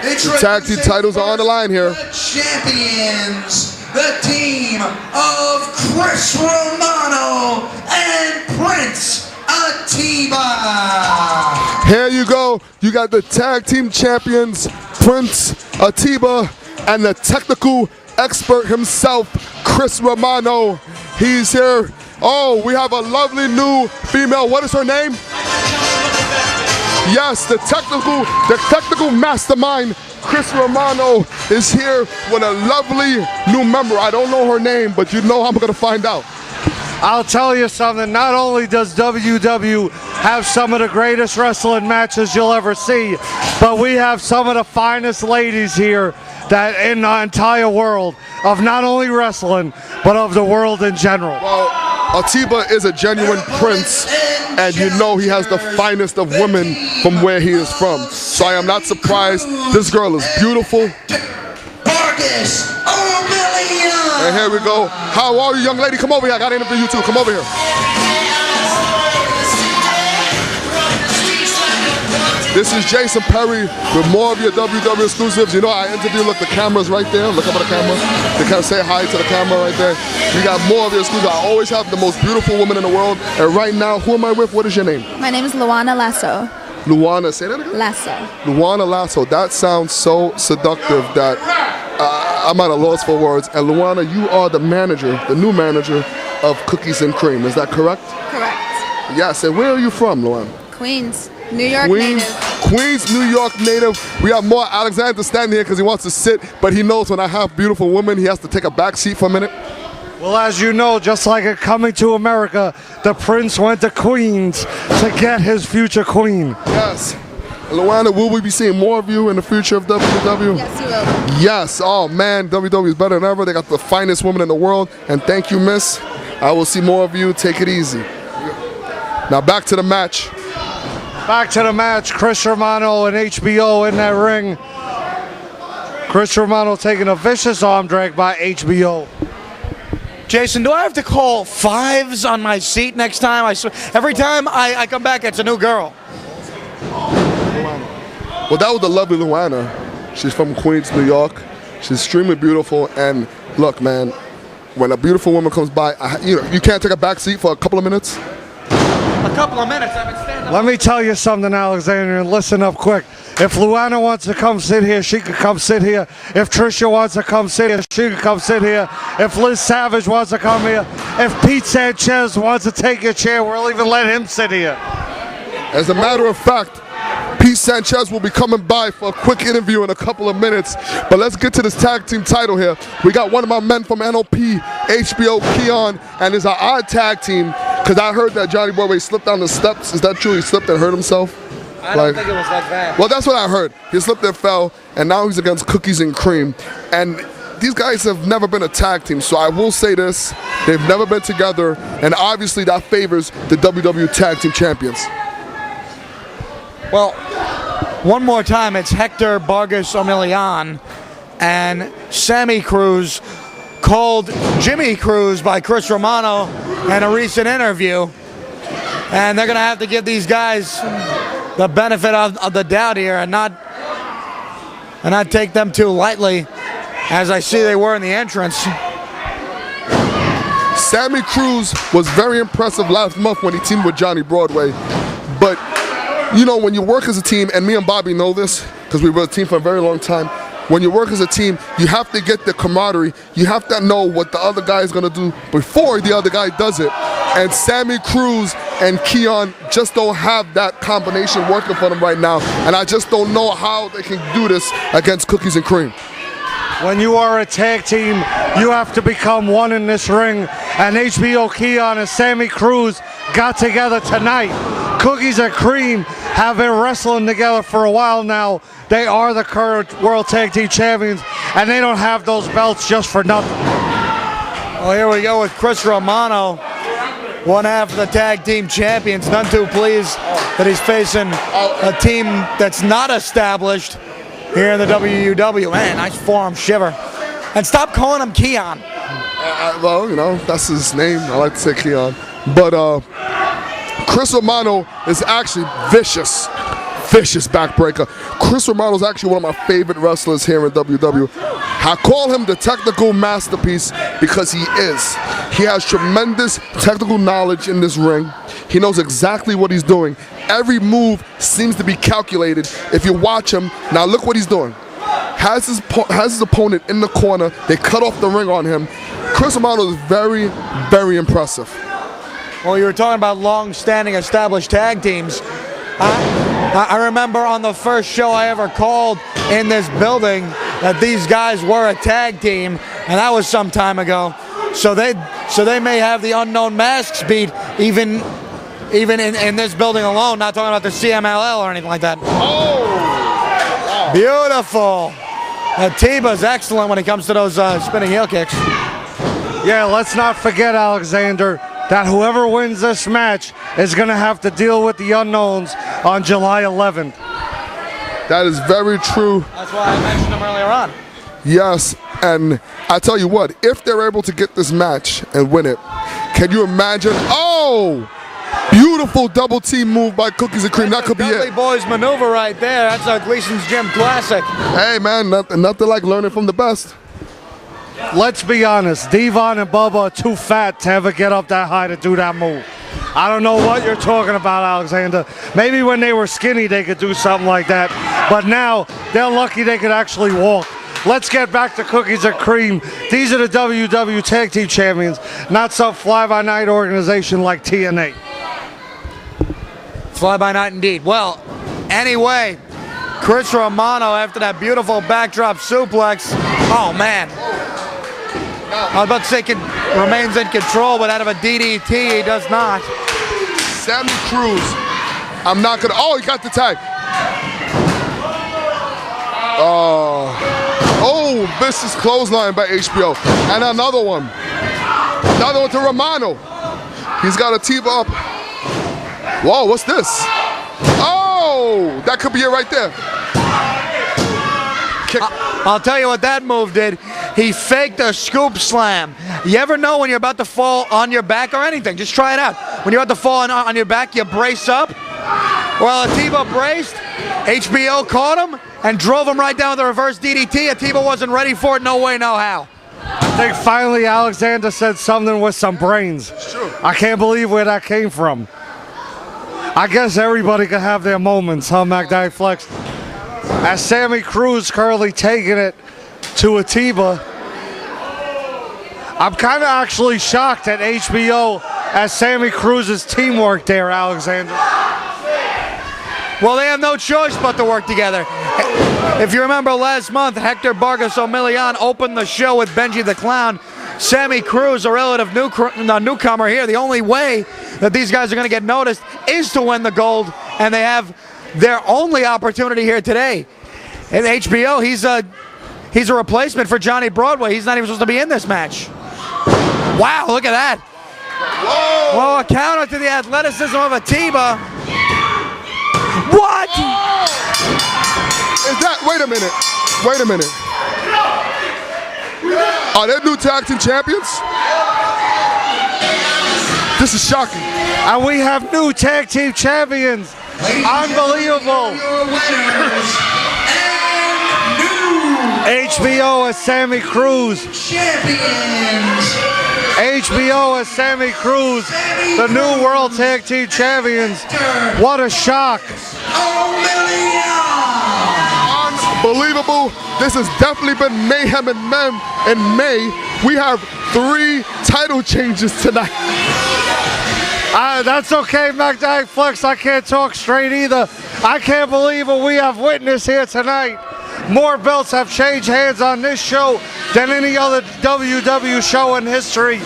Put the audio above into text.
The tag team titles are on the line here. The champions, the team of Chris Romano and Prince Atiba. Here you go. You got the tag team champions, Prince Atiba, and the technical expert himself, Chris Romano. He's here. Oh, we have a lovely new female. What is her name? Yes, the technical mastermind, Chris Romano, is here with a lovely new member. I don't know her name, but you know I'm gonna find out. I'll tell you something, not only does WW have some of the greatest wrestling matches you'll ever see, but we have some of the finest ladies here that in the entire world of not only wrestling, but of the world in general. Well, Atiba is a genuine prince, and you know he has the finest of women from where he is from. So I am not surprised. This girl is beautiful. And here we go. How are you, young lady? Come over here. I got to interview you too. Come over here. This is Jason Perry with more of your WW exclusives. You know I interview, look, the camera's right there. Look up at the camera. They kind of say hi to the camera right there. We got more of your exclusives. I always have the most beautiful woman in the world. And right now, who am I with? What is your name? My name is Luana Lasso. Luana, say that again? Lasso. Luana Lasso. That sounds so seductive that I'm at a loss for words. And Luana, you are the manager, the new manager of Cookies and Cream. Is that correct? Correct. Yes. And where are you from, Luana? Queens, New York native. Queens, New York native. We have more Alexander standing here because he wants to sit, but he knows when I have beautiful women, he has to take a back seat for a minute. Well, as you know, just like in Coming to America, the prince went to Queens to get his future queen. Yes. Luana, will we be seeing more of you in the future of WW? Yes, you will. Yes. Oh, man, WW is better than ever. They got the finest woman in the world. And thank you, miss. I will see more of you. Take it easy. Now back to the match. Back to the match. Chris Romano and H.B.O. in that ring. Chris Romano taking a vicious arm drag by H.B.O. Jason, do I have to call fives on my seat next time? Every time I come back, it's a new girl. Well, that was the lovely Luana. She's from Queens, New York. She's extremely beautiful. And look, man, when a beautiful woman comes by, you can't take a back seat for a couple of minutes. A couple of minutes, I've been standing. Let me tell you something, Alexander, and listen up quick. If Luana wants to come sit here, she could come sit here. If Tricia wants to come sit here, she could come sit here. If Liz Savage wants to come here, if Pete Sanchez wants to take your chair, we'll even let him sit here. As a matter of fact, Pete Sanchez will be coming by for a quick interview in a couple of minutes. But let's get to this tag team title here. We got one of my men from NOP, H.B.O, Keon, and it's our odd tag team. Because I heard that Johnny Boy slipped down the steps. Is that true? He slipped and hurt himself? I don't think it was that bad. Well, that's what I heard. He slipped and fell, and now he's against Cookies and Cream. And these guys have never been a tag team, so I will say this. They've never been together, and obviously that favors the WWE Tag Team Champions. Well, one more time, it's Hector Vargas Omilion and Sammy Cruz, called Jimmy Cruz by Chris Romano in a recent interview. And they're going to have to give these guys the benefit of the doubt here and not take them too lightly, as I see they were in the entrance. Sammy Cruz was very impressive last month when he teamed with Johnny Broadway. But, you know, when you work as a team, and me and Bobby know this, because we were a team for a very long time, when you work as a team, you have to get the camaraderie. You have to know what the other guy is going to do before the other guy does it. And Sammy Cruz and Keon just don't have that combination working for them right now. And I just don't know how they can do this against Cookies and Cream. When you are a tag team, you have to become one in this ring. And H.B.O. Keon and Sammy Cruz got together tonight. Cookies and Cream have been wrestling together for a while now. They are the current World Tag Team Champions, and they don't have those belts just for nothing. Well, here we go with Chris Romano, one half of the Tag Team Champions. None too pleased that he's facing a team that's not established here in the WUW. Man, nice forearm shiver. And stop calling him Keon. Well, you know, that's his name. I like to say Keon. But Chris Romano is actually vicious. vicious backbreaker. Chris Romano is actually one of my favorite wrestlers here in WWE. I call him the technical masterpiece because he is. He has tremendous technical knowledge in this ring. He knows exactly what he's doing. Every move seems to be calculated. If you watch him, now look what he's doing. Has his opponent in the corner. They cut off the ring on him. Chris Romano is very, very impressive. Well, you were talking about long-standing established tag teams. I remember on the first show I ever called in this building that these guys were a tag team, and that was some time ago. So they may have the unknown masks beat even in this building alone, not talking about the CMLL or anything like that. Oh! Beautiful. Atiba's excellent when it comes to those spinning heel kicks. Yeah, let's not forget, Alexander, that whoever wins this match is going to have to deal with the unknowns on July 11th. That is very true. That's why I mentioned them earlier on. Yes, and I tell you what, if they're able to get this match and win it, can you imagine? Oh! Beautiful double team move by Cookies and Cream. That could be it. Dudley Boys maneuver right there. That's a Gleason's Gym classic. Hey, man, nothing like learning from the best. Let's be honest, Devon and Bubba are too fat to ever get up that high to do that move. I don't know what you're talking about, Alexander. Maybe when they were skinny they could do something like that, but now they're lucky they could actually walk. Let's get back to Cookies and Cream. These are the WWE Tag Team Champions, not some fly-by-night organization like TNA. Fly-by-night indeed. Well, anyway, Chris Romano after that beautiful backdrop suplex. Oh, man. I was about to say remains in control, but out of a DDT, he does not. Sammy Cruz. I'm not going to... Oh, he got the tag. Oh, vicious clothesline by H.B.O. And another one. Another one to Romano. He's got Atiba up. Whoa, what's this? Oh, that could be it right there. I'll tell you what that move did. He faked a scoop slam. You ever know when you're about to fall on your back or anything? Just try it out. When you're about to fall on your back, you brace up. Well, Atiba braced. H.B.O. caught him and drove him right down with a reverse DDT. Atiba wasn't ready for it. No way, no how. I think finally Alexander said something with some brains. It's true. I can't believe where that came from. I guess everybody can have their moments, huh, MacDive Flex? As Sammy Cruz currently taking it to Atiba. I'm kind of actually shocked at H.B.O. as Sammy Cruz's teamwork there, Alexander. Well, they have no choice but to work together. If you remember last month, Hector Vargas O'Million opened the show with Benji the Clown. Sammy Cruz, a relative newcomer here. The only way that these guys are going to get noticed is to win the gold, and they have their only opportunity here today. And H.B.O., he's a replacement for Johnny Broadway. He's not even supposed to be in this match. Wow, look at that. Whoa! Well, a counter to the athleticism of Atiba. What? Is that, wait a minute. Are they new tag team champions? This is shocking. And we have new tag team champions. Unbelievable. H.B.O. as Sammy Cruz. Champions. H.B.O. as Sammy Cruz, the new World Tag Team Champions. What a shock. Unbelievable. This has definitely been Mayhem and Mem in May. We have 3 title changes tonight. That's okay, MacDive Flex. I can't talk straight either. I can't believe what we have witnessed here tonight. More belts have changed hands on this show than any other WWE show in history.